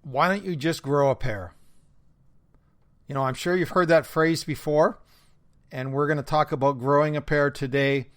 why don't you just grow a pair? I'm sure you've heard that phrase before, and we're going to talk about growing a pair today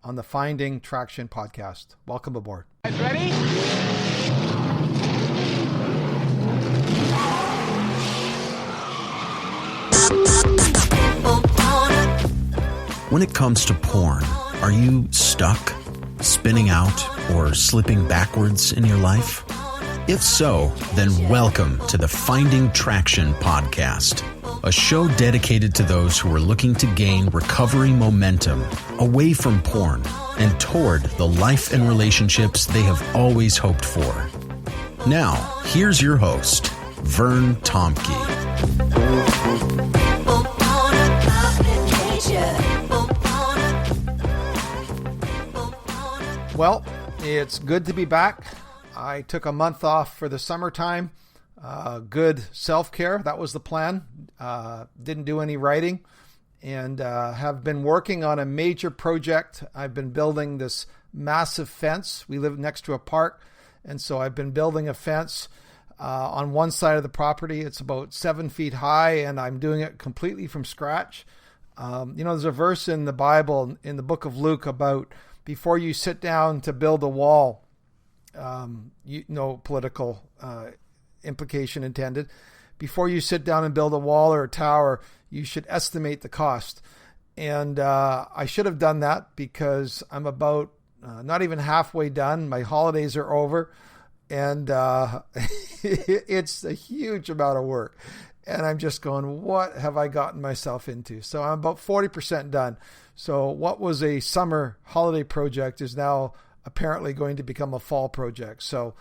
on the Finding Traction podcast. Welcome aboard. Guys ready? When it comes to porn, are you stuck, spinning out, or slipping backwards in your life? If so, then welcome to the Finding Traction podcast, a show dedicated to those who are looking to gain recovery momentum away from porn and toward the life and relationships they have always hoped for. Now, here's your host, Vern Tomke. Well, it's good to be back. I took a month off for the summertime. Good self-care. That was the plan. Didn't do any writing and have been working on a major project. I've been building this massive fence. We live next to a park, and so I've been building a fence on one side of the property. It's about 7 feet high, and I'm doing it completely from scratch. There's a verse in the Bible, in the book of Luke, about before you sit down to build a wall, no political implication intended. Before you sit down and build a wall or a tower, you should estimate the cost. And I should have done that because I'm about not even halfway done. My holidays are over, and it's a huge amount of work. And I'm just going, what have I gotten myself into? So I'm about 40% done. So what was a summer holiday project is now apparently going to become a fall project. So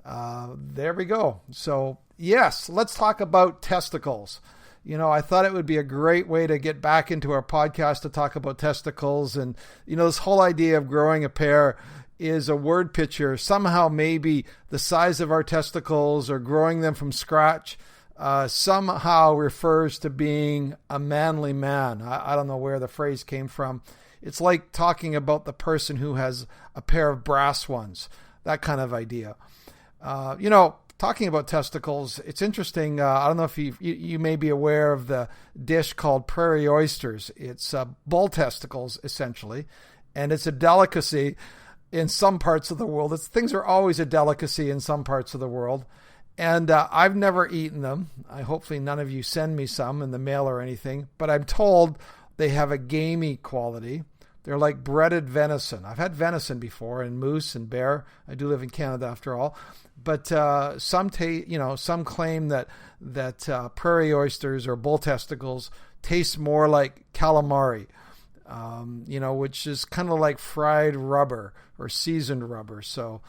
there we go. So yes, let's talk about testicles. I thought it would be a great way to get back into our podcast to talk about testicles. And, this whole idea of growing a pair is a word picture. Somehow maybe the size of our testicles or growing them from scratch somehow refers to being a manly man. I don't know where the phrase came from. It's like talking about the person who has a pair of brass ones, that kind of idea. Talking about testicles, it's interesting. I don't know if you may be aware of the dish called prairie oysters. It's bull testicles, essentially, and it's a delicacy in some parts of the world. Things are always a delicacy in some parts of the world. And I've never eaten them. Hopefully none of you send me some in the mail or anything. But I'm told they have a gamey quality. They're like breaded venison. I've had venison before, and moose and bear. I do live in Canada after all. But some claim that prairie oysters or bull testicles taste more like calamari, which is kind of like fried rubber or seasoned rubber. So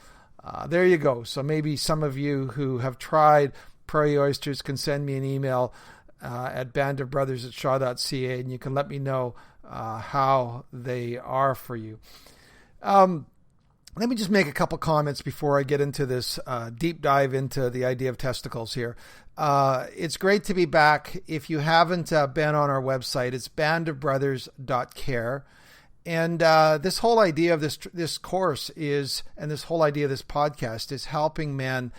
there you go. So maybe some of you who have tried prairie oysters can send me an email at bandofbrothers@shaw.ca, and you can let me know how they are for you. Let me just make a couple comments before I get into this deep dive into the idea of testicles here. It's great to be back. If you haven't been on our website, it's bandofbrothers.care. And this whole idea of this course and this whole idea of this podcast is helping men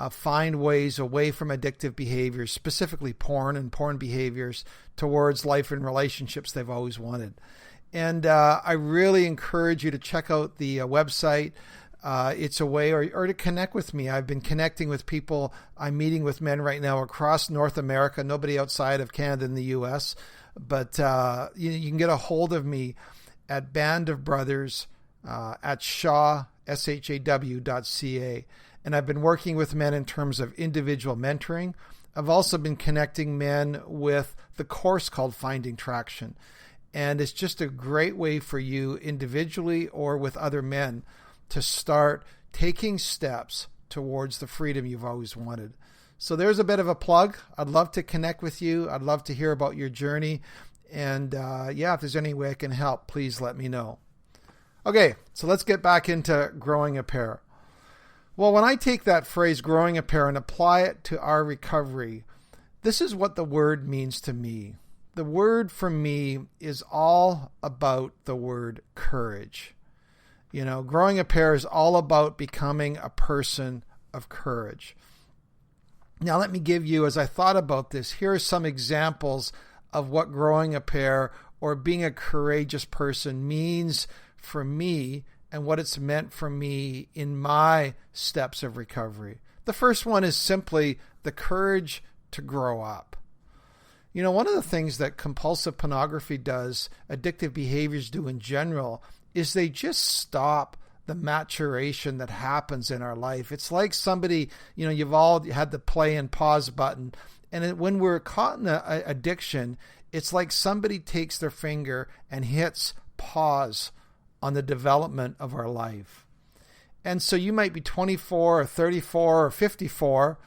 find ways away from addictive behaviors, specifically porn and porn behaviors, towards life and relationships they've always wanted. And I really encourage you to check out the website. It's a way, or to connect with me. I've been connecting with people. I'm meeting with men right now across North America, nobody outside of Canada and the U.S. But you can get a hold of me at Band of Brothers at shaw.ca. And I've been working with men in terms of individual mentoring. I've also been connecting men with the course called Finding Traction. And it's just a great way for you individually or with other men to start taking steps towards the freedom you've always wanted. So there's a bit of a plug. I'd love to connect with you. I'd love to hear about your journey. And if there's any way I can help, please let me know. Okay, so let's get back into growing a pair. Well, when I take that phrase, growing a pair, and apply it to our recovery, this is what the word means to me. The word for me is all about the word courage. Growing a pair is all about becoming a person of courage. Now, let me give you, as I thought about this, here are some examples of what growing a pair or being a courageous person means for me and what it's meant for me in my steps of recovery. The first one is simply the courage to grow up. You know, one of the things that compulsive pornography does, addictive behaviors do in general, is they just stop the maturation that happens in our life. It's like somebody, you know, you've all had the play and pause button. And when we're caught in an addiction, it's like somebody takes their finger and hits pause on the development of our life. And so you might be 24 or 34 or 54,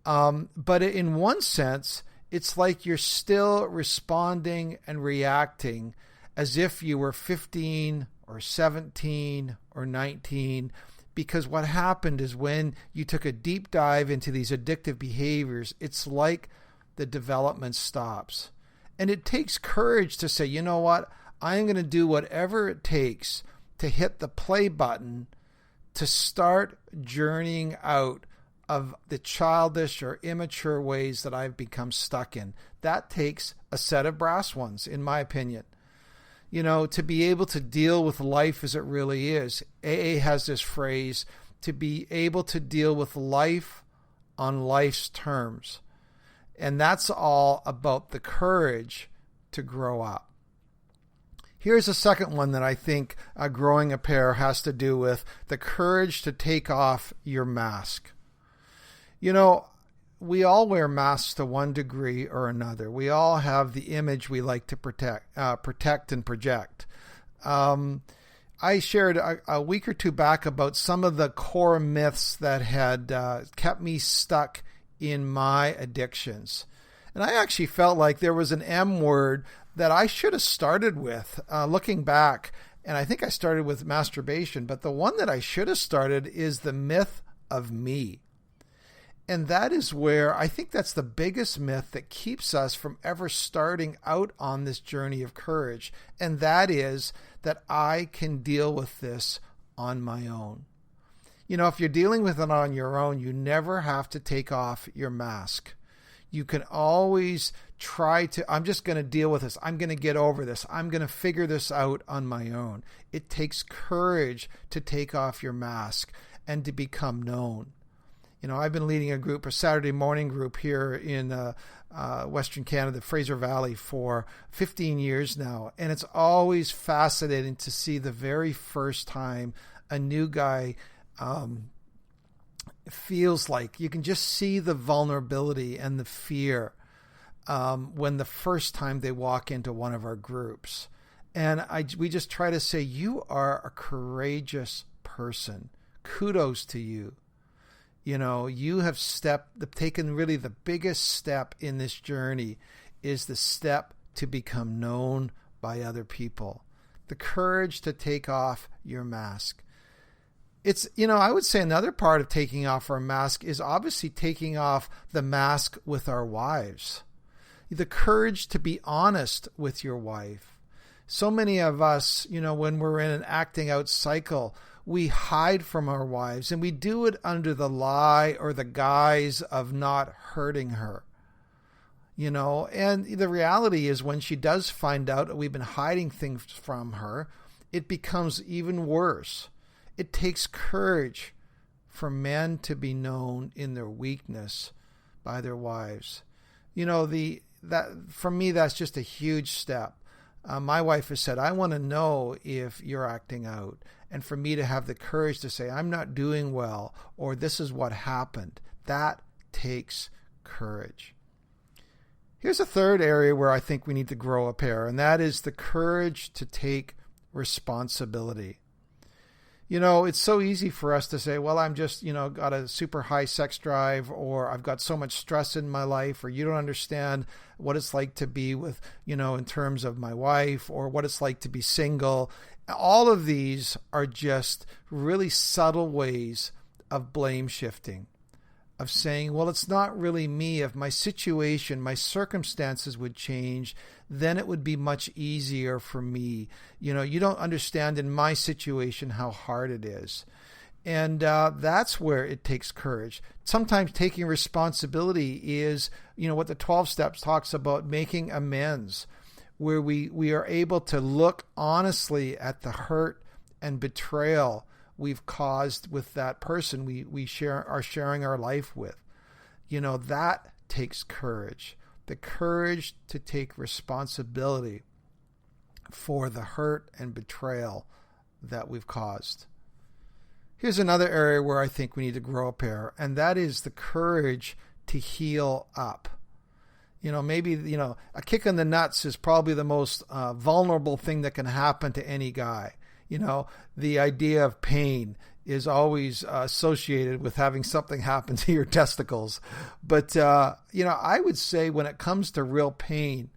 but in one sense, it's like you're still responding and reacting as if you were 15 or 17 or 19, because what happened is when you took a deep dive into these addictive behaviors, it's like the development stops. And it takes courage to say, you know what, I'm going to do whatever it takes to hit the play button to start journeying out of the childish or immature ways that I've become stuck in. That takes a set of brass ones, in my opinion. You know, to be able to deal with life as it really is. AA has this phrase, to be able to deal with life on life's terms. And that's all about the courage to grow up. Here's a second one that I think growing a pair has to do with the courage to take off your mask. You know, we all wear masks to one degree or another. We all have the image we like to protect and project. I shared a week or two back about some of the core myths that had kept me stuck in my addictions. And I actually felt like there was an M word that I should have started with, looking back. And I think I started with masturbation, but the one that I should have started is the myth of me. And that is where I think that's the biggest myth that keeps us from ever starting out on this journey of courage. And that is that I can deal with this on my own. You know, if you're dealing with it on your own, you never have to take off your mask. You can always try to, I'm just going to deal with this. I'm going to get over this. I'm going to figure this out on my own. It takes courage to take off your mask and to become known. You know, I've been leading a group, a Saturday morning group here in Western Canada, Fraser Valley, for 15 years now. And it's always fascinating to see the very first time a new guy feels like, you can just see the vulnerability and the fear when the first time they walk into one of our groups. And we just try to say, you are a courageous person. Kudos to you. You know, you have taken really the biggest step in this journey is the step to become known by other people. The courage to take off your mask. It's, you know, I would say another part of taking off our mask is obviously taking off the mask with our wives. The courage to be honest with your wife. So many of us, you know, when we're in an acting out cycle, we hide from our wives, and we do it under the lie or the guise of not hurting her. You know, and the reality is when she does find out that we've been hiding things from her, it becomes even worse. It takes courage for men to be known in their weakness by their wives. You know, that for me, that's just a huge step. My wife has said, I want to know if you're acting out. And for me to have the courage to say, I'm not doing well, or this is what happened, that takes courage. Here's a third area where I think we need to grow a pair, and that is the courage to take responsibility. You know, it's so easy for us to say, well, I'm just, you know, got a super high sex drive, or I've got so much stress in my life, or you don't understand what it's like to be with, you know, in terms of my wife, or what it's like to be single. All of these are just really subtle ways of blame shifting, of saying, well, it's not really me. If my situation, my circumstances would change, then it would be much easier for me. You know, you don't understand in my situation how hard it is. And that's where it takes courage. Sometimes taking responsibility is, what the 12 steps talks about, making amends, where we are able to look honestly at the hurt and betrayal we've caused with that person we are sharing our life with. That takes courage. The courage to take responsibility for the hurt and betrayal that we've caused. Here's another area where I think we need to grow up here, and that is the courage to heal up. Maybe, a kick in the nuts is probably the most vulnerable thing that can happen to any guy. The idea of pain is always associated with having something happen to your testicles. But, I would say when it comes to real pain,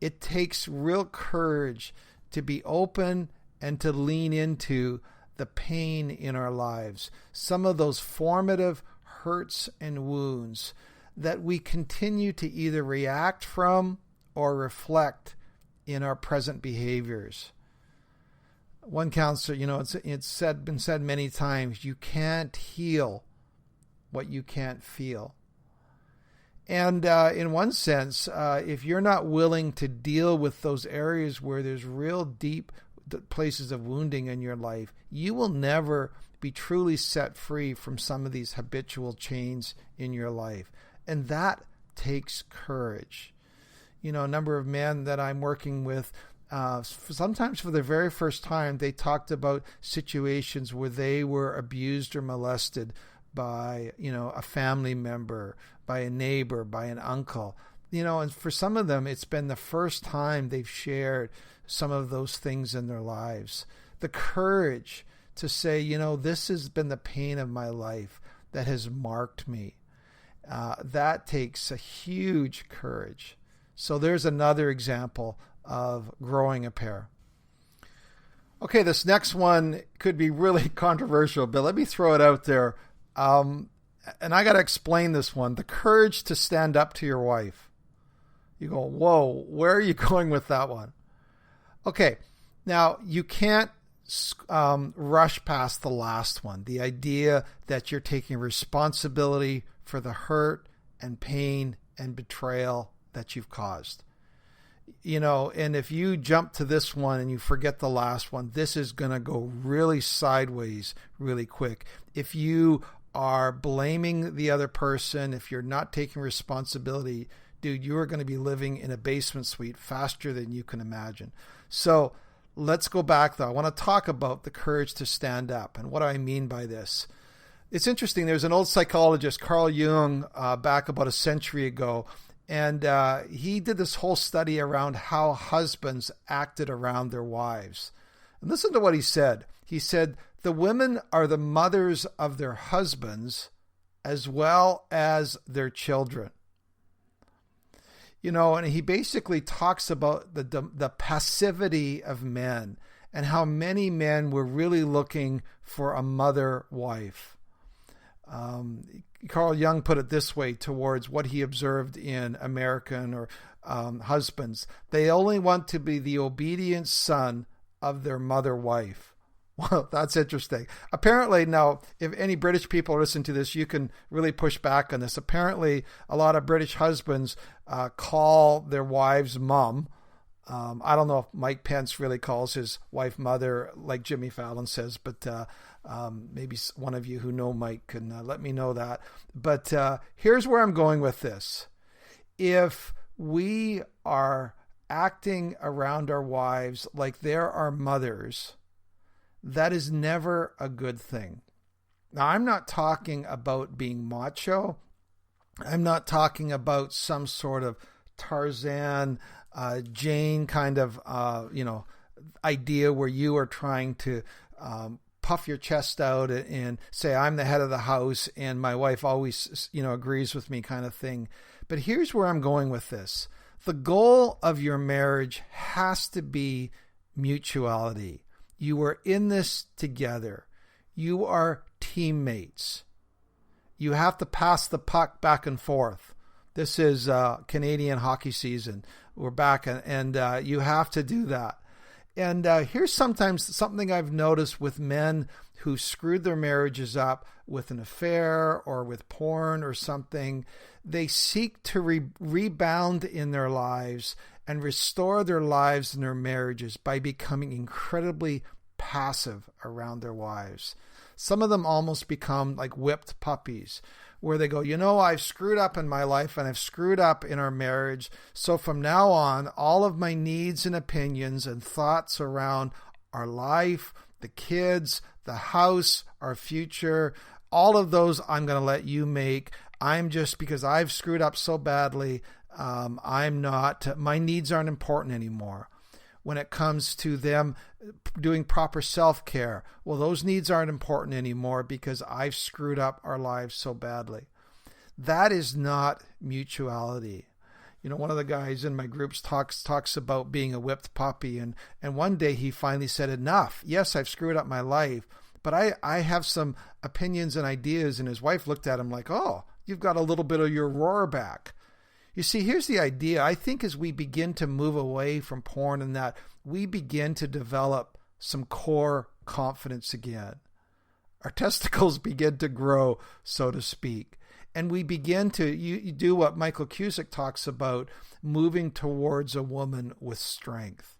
it takes real courage to be open and to lean into the pain in our lives, some of those formative hurts and wounds that we continue to either react from or reflect in our present behaviors. One counselor, it's been said many times, you can't heal what you can't feel. And in one sense, if you're not willing to deal with those areas where there's real deep places of wounding in your life, you will never be truly set free from some of these habitual chains in your life. And that takes courage. A number of men that I'm working with, sometimes for the very first time, they talked about situations where they were abused or molested by, a family member, by a neighbor, by an uncle. And for some of them, it's been the first time they've shared some of those things in their lives. The courage to say, this has been the pain of my life that has marked me. That takes a huge courage. So there's another example of growing a pair. Okay, this next one could be really controversial, but let me throw it out there. And I got to explain this one. The courage to stand up to your wife. You go, whoa, where are you going with that one? Okay, now you can't rush past the last one. The idea that you're taking responsibility for the hurt and pain and betrayal that you've caused. And if you jump to this one and you forget the last one, this is going to go really sideways really quick. If you are blaming the other person, if you're not taking responsibility, dude, you are going to be living in a basement suite faster than you can imagine. So let's go back, though. I want to talk about the courage to stand up. And what do I mean by this? It's interesting. There's an old psychologist, Carl Jung, back about a century ago, and he did this whole study around how husbands acted around their wives. And listen to what he said. He said, the women are the mothers of their husbands as well as their children. And he basically talks about the passivity of men and how many men were really looking for a mother wife. Carl Jung put it this way towards what he observed in American or husbands. They only want to be the obedient son of their mother wife. Well, that's interesting. Apparently, now, if any British people listen to this, you can really push back on this. Apparently, a lot of British husbands call their wives mom. I don't know if Mike Pence really calls his wife mother like Jimmy Fallon says, but maybe one of you who know Mike can let me know that. But here's where I'm going with this. If we are acting around our wives like they're our mothers, that is never a good thing. Now, I'm not talking about being macho. I'm not talking about some sort of Tarzan, Jane kind of, idea where you are trying to puff your chest out and say, I'm the head of the house and my wife always, agrees with me kind of thing. But here's where I'm going with this. The goal of your marriage has to be mutuality. You are in this together. You are teammates. You have to pass the puck back and forth. This is Canadian hockey season. We're back, and you have to do that. And here's sometimes something I've noticed with men who screwed their marriages up with an affair or with porn or something. They seek to rebound in their lives and restore their lives and their marriages by becoming incredibly passive around their wives. Some of them almost become like whipped puppies, where they go, I've screwed up in my life and I've screwed up in our marriage. So from now on, all of my needs and opinions and thoughts around our life, the kids, the house, our future, all of those I'm going to let you make. Because I've screwed up so badly, my needs aren't important anymore. When it comes to them doing proper self-care, well, those needs aren't important anymore because I've screwed up our lives so badly. That is not mutuality. One of the guys in my groups talks about being a whipped puppy, and one day he finally said, enough. Yes, I've screwed up my life, but I have some opinions and ideas. And his wife looked at him like, oh, you've got a little bit of your roar back. You see, here's the idea. I think as we begin to move away from porn and that, we begin to develop some core confidence again. Our testicles begin to grow, so to speak. And we begin to you do what Michael Cusick talks about, moving towards a woman with strength.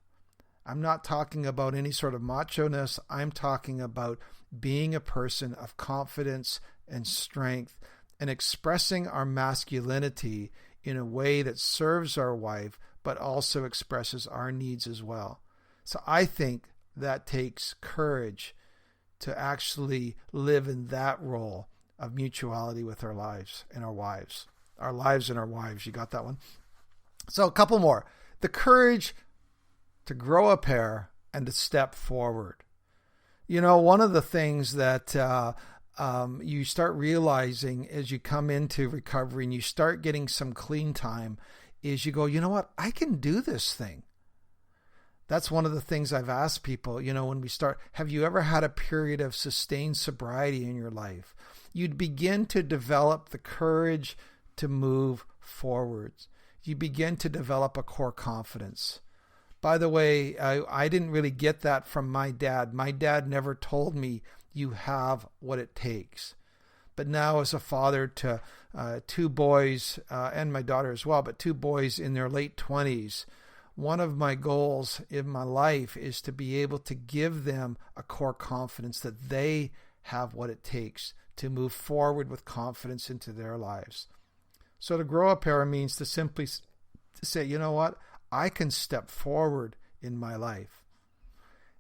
I'm not talking about any sort of macho-ness. I'm talking about being a person of confidence and strength and expressing our masculinity in a way that serves our wife, but also expresses our needs as well. So I think that takes courage to actually live in that role of mutuality with our lives and our wives. Our lives and our wives. You got that one? So a couple more. The courage to grow a pair and to step forward. One of the things that you start realizing as you come into recovery and you start getting some clean time is you go, I can do this thing. That's one of the things I've asked people, when we start, have you ever had a period of sustained sobriety in your life? You'd begin to develop the courage to move forwards. You begin to develop a core confidence. By the way, I didn't really get that from my dad. My dad never told me you have what it takes. But now as a father to two boys, and my daughter as well, but two boys in their late 20s, one of my goals in my life is to be able to give them a core confidence that they have what it takes to move forward with confidence into their lives. So to grow a pair means to simply say, I can step forward in my life.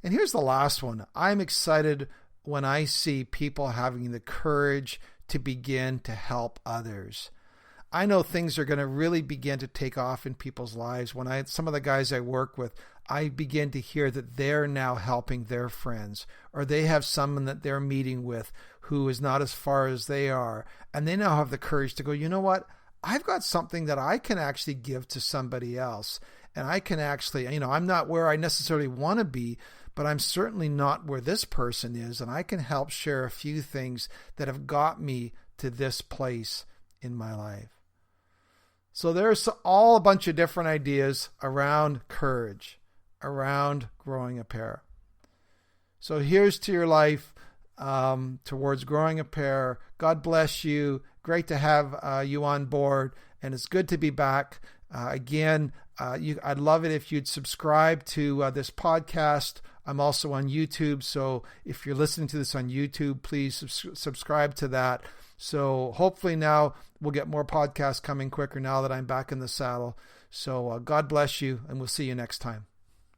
And here's the last one. I'm excited when I see people having the courage to begin to help others. I know things are going to really begin to take off in people's lives. When some of the guys I work with, I begin to hear that they're now helping their friends, or they have someone that they're meeting with who is not as far as they are. And they now have the courage to go, I've got something that I can actually give to somebody else. And I can actually, I'm not where I necessarily want to be, but I'm certainly not where this person is. And I can help share a few things that have got me to this place in my life. So there's all a bunch of different ideas around courage, around growing a pair. So here's to your life towards growing a pair. God bless you. Great to have you on board, and it's good to be back. Again, I'd love it if you'd subscribe to this podcast. I'm also on YouTube, so if you're listening to this on YouTube, please subscribe to that. So hopefully now we'll get more podcasts coming quicker now that I'm back in the saddle. So God bless you, and we'll see you next time.